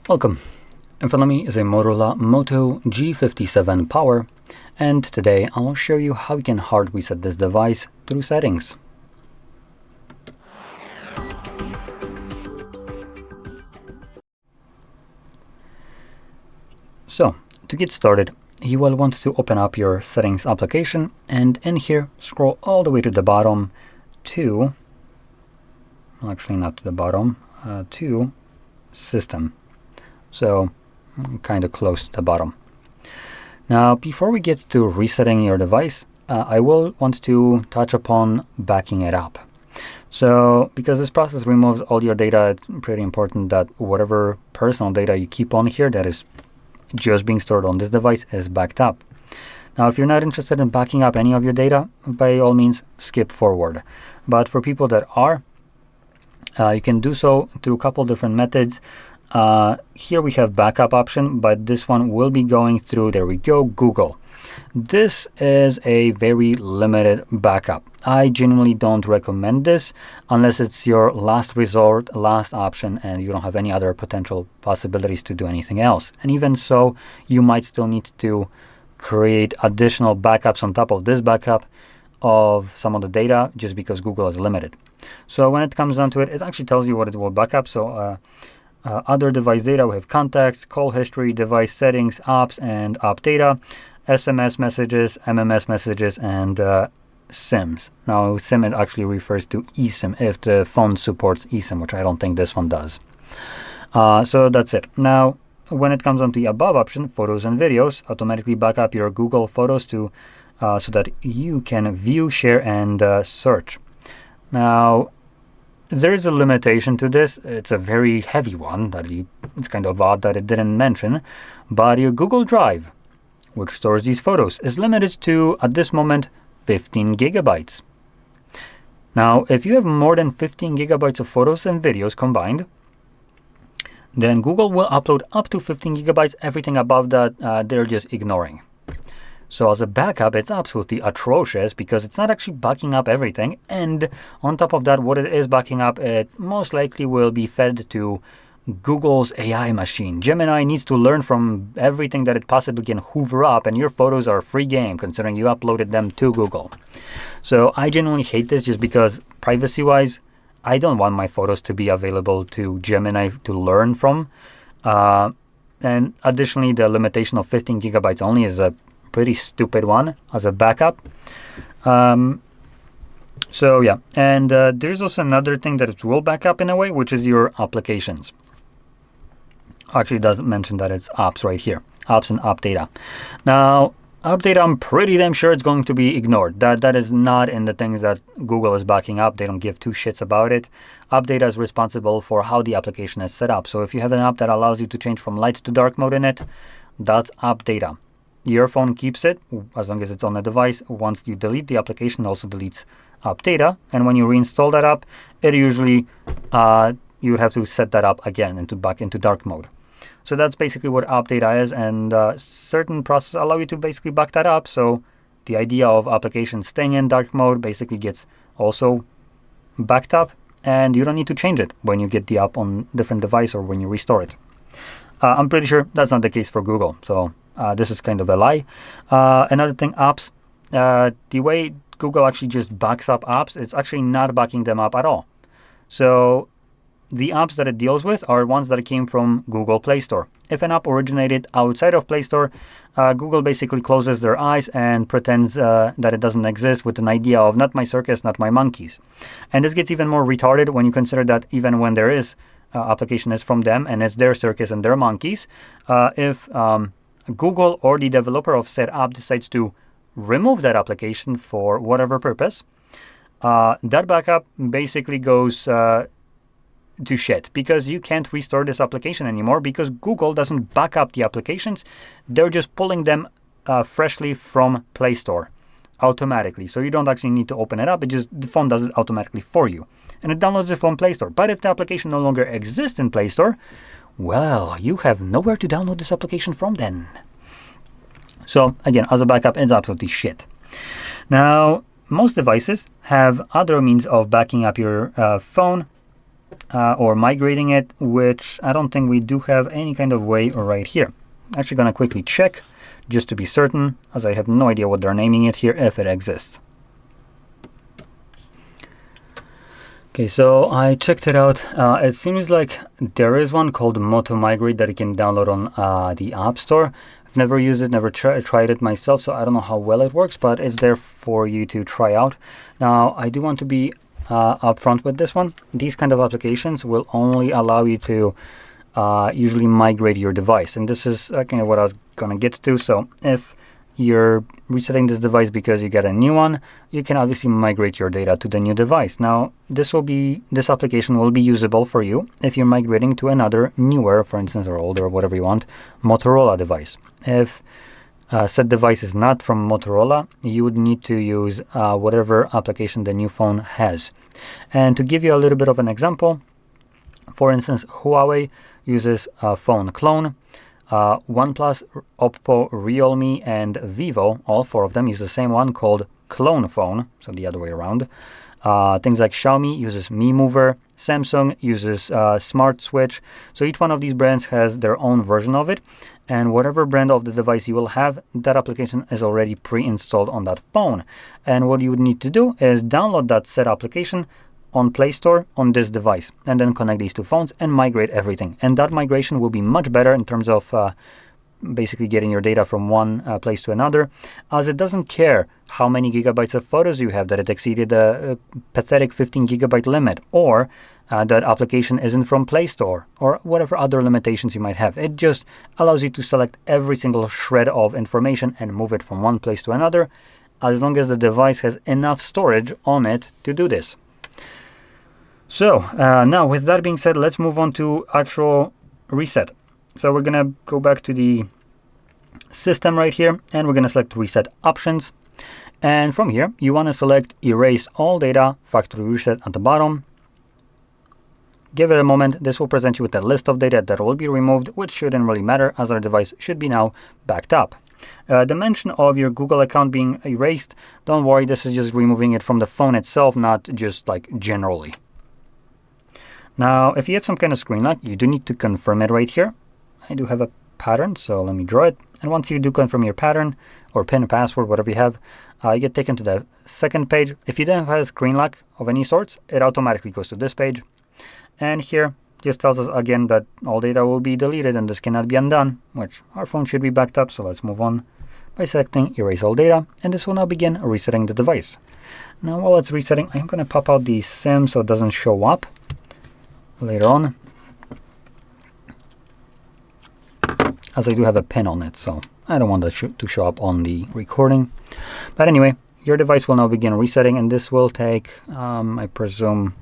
Welcome. In front of me is a Motorola Moto G57 Power, and today I'll show you how you can hard reset this device through settings. So, to get started, you will want to open up your settings application, and in here scroll all the way to the bottom to, actually not to the bottom, to System. So kind of close to the bottom. Now before we get to resetting your device, I will want to touch upon backing it up. So because this process removes all your data, it's pretty important that whatever personal data you keep on here that is just being stored on this device is backed up. Now if you're not interested in backing up any of your data, by all means skip forward. But for people that are, you can do so through a couple different methods. Here we have backup option, but this one will be going through, there we go, Google. This is a very limited backup. I genuinely don't recommend this unless it's your last resort, last option, and you don't have any other potential possibilities to do anything else. And even so, you might still need to create additional backups on top of this backup of some of the data just because Google is limited. So when it comes down to it, it actually tells you what it will backup. So other device data, we have contacts, call history, device settings, apps and app data, SMS messages, MMS messages, and SIMs. Now SIM, it actually refers to eSIM if the phone supports eSIM, which I don't think this one does. So that's it. Now when it comes on to the above option, photos and videos, automatically back up your Google Photos to so that you can view, share, and search. Now there is a limitation to this. It's a very heavy one that it's kind of odd that it didn't mention, but your Google Drive, which stores these photos, is limited to, at this moment, 15 gigabytes. Now, if you have more than 15 gigabytes of photos and videos combined, then Google will upload up to 15 gigabytes. Everything above that, they're just ignoring. So as a backup, it's absolutely atrocious because it's not actually backing up everything. And on top of that, what it is backing up, it most likely will be fed to Google's AI machine. Gemini needs to learn from everything that it possibly can hoover up, and your photos are free game considering you uploaded them to Google. So I genuinely hate this just because privacy-wise, I don't want my photos to be available to Gemini to learn from. And additionally, the limitation of 15 gigabytes only is a pretty stupid one as a backup. So yeah, and there's also another thing that it will back up in a way, which is your applications. Actually, it doesn't mention that it's apps right here, apps and app data. Now, app data, I'm pretty damn sure it's going to be ignored. That is not in the things that Google is backing up. They don't give two shits about it. App data is responsible for how the application is set up. So if you have an app that allows you to change from light to dark mode in it, that's app data. Your phone keeps it as long as it's on the device. Once you delete the application, it also deletes app data. And when you reinstall that app, it usually, you would have to set that up again back into dark mode. So that's basically what app data is, and certain processes allow you to basically back that up. So the idea of applications staying in dark mode basically gets also backed up, and you don't need to change it when you get the app on different device or when you restore it. I'm pretty sure that's not the case for Google. So this is kind of a lie. Another thing, apps. The way Google actually just backs up apps, it's actually not backing them up at all. So the apps that it deals with are ones that came from Google Play Store. If an app originated outside of Play Store, Google basically closes their eyes and pretends that it doesn't exist with an idea of not my circus, not my monkeys. And this gets even more retarded when you consider that even when there is application is from them and it's their circus and their monkeys, if Google or the developer of said app decides to remove that application for whatever purpose, that backup basically goes to shit because you can't restore this application anymore because Google doesn't back up the applications. They're just pulling them freshly from Play Store automatically. So you don't actually need to open it up. The phone does it automatically for you. And it downloads it from Play Store. But if the application no longer exists in Play Store, well, you have nowhere to download this application from then. So again, as a backup, it's absolutely shit. Now, most devices have other means of backing up your phone or migrating it, which I don't think we do have any kind of way right here. Actually gonna quickly check just to be certain, as I have no idea what they're naming it here, if it exists. Okay, so I checked it out. It seems like there is one called Moto Migrate that you can download on the App Store. I've never used it, never tried it myself, so I don't know how well it works, but it's there for you to try out. Now, I do want to be upfront with this one. These kind of applications will only allow you to usually migrate your device, and this is kind of what I was going to get to. So if you're resetting this device because you get a new one, you can obviously migrate your data to the new device. Now, this application will be usable for you if you're migrating to another newer, for instance, or older, whatever you want, Motorola device. If said device is not from Motorola, you would need to use whatever application the new phone has. And to give you a little bit of an example, for instance, Huawei uses a phone clone. OnePlus, Oppo, Realme, and Vivo, all four of them use the same one called clone phone, so the other way around. Things like Xiaomi uses Mi Mover, Samsung uses Smart Switch. So each one of these brands has their own version of it, and whatever brand of the device you will have, that application is already pre-installed on that phone. And what you would need to do is download that said application on Play Store on this device, and then connect these two phones and migrate everything. And that migration will be much better in terms of basically getting your data from one place to another, as it doesn't care how many gigabytes of photos you have, that it exceeded a pathetic 15 gigabyte limit, or that application isn't from Play Store, or whatever other limitations you might have. It just allows you to select every single shred of information and move it from one place to another, as long as the device has enough storage on it to do this. So now, with that being said, let's move on to actual reset. So we're gonna go back to the system right here, and we're gonna select reset options. And from here, you wanna select erase all data, factory reset at the bottom. Give it a moment. This will present you with a list of data that will be removed, which shouldn't really matter, as our device should be now backed up. The mention of your Google account being erased, don't worry, this is just removing it from the phone itself, not just like generally. Now, if you have some kind of screen lock, you do need to confirm it right here. I do have a pattern, so let me draw it. And once you do confirm your pattern, or PIN, password, whatever you have, you get taken to the second page. If you don't have a screen lock of any sorts, it automatically goes to this page. And here, just tells us again that all data will be deleted and this cannot be undone, which our phone should be backed up. So let's move on by selecting erase all data, and this will now begin resetting the device. Now, while it's resetting, I'm going to pop out the SIM so it doesn't show up later on, as I do have a pin on it, so I don't want that to show up on the recording. But anyway, your device will now begin resetting, and this will take, I presume,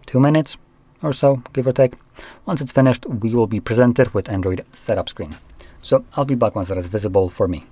2 minutes or so, give or take. Once it's finished, we will be presented with Android setup screen. So I'll be back once that is visible for me.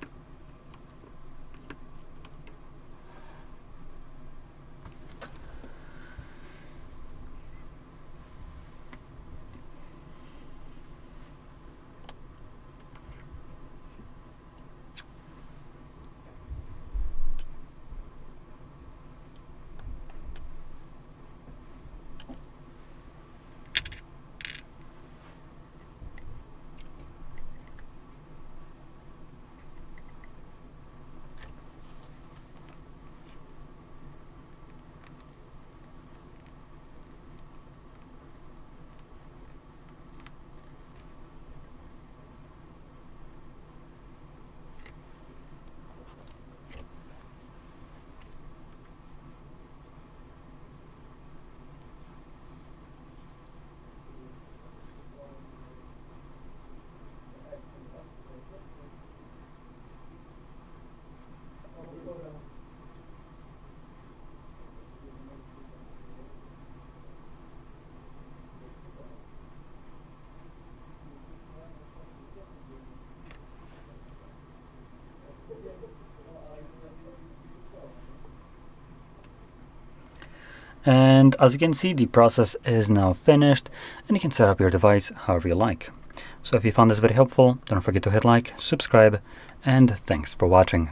And as you can see, the process is now finished, and you can set up your device however you like. So if you found this video helpful, don't forget to hit like, subscribe, and thanks for watching.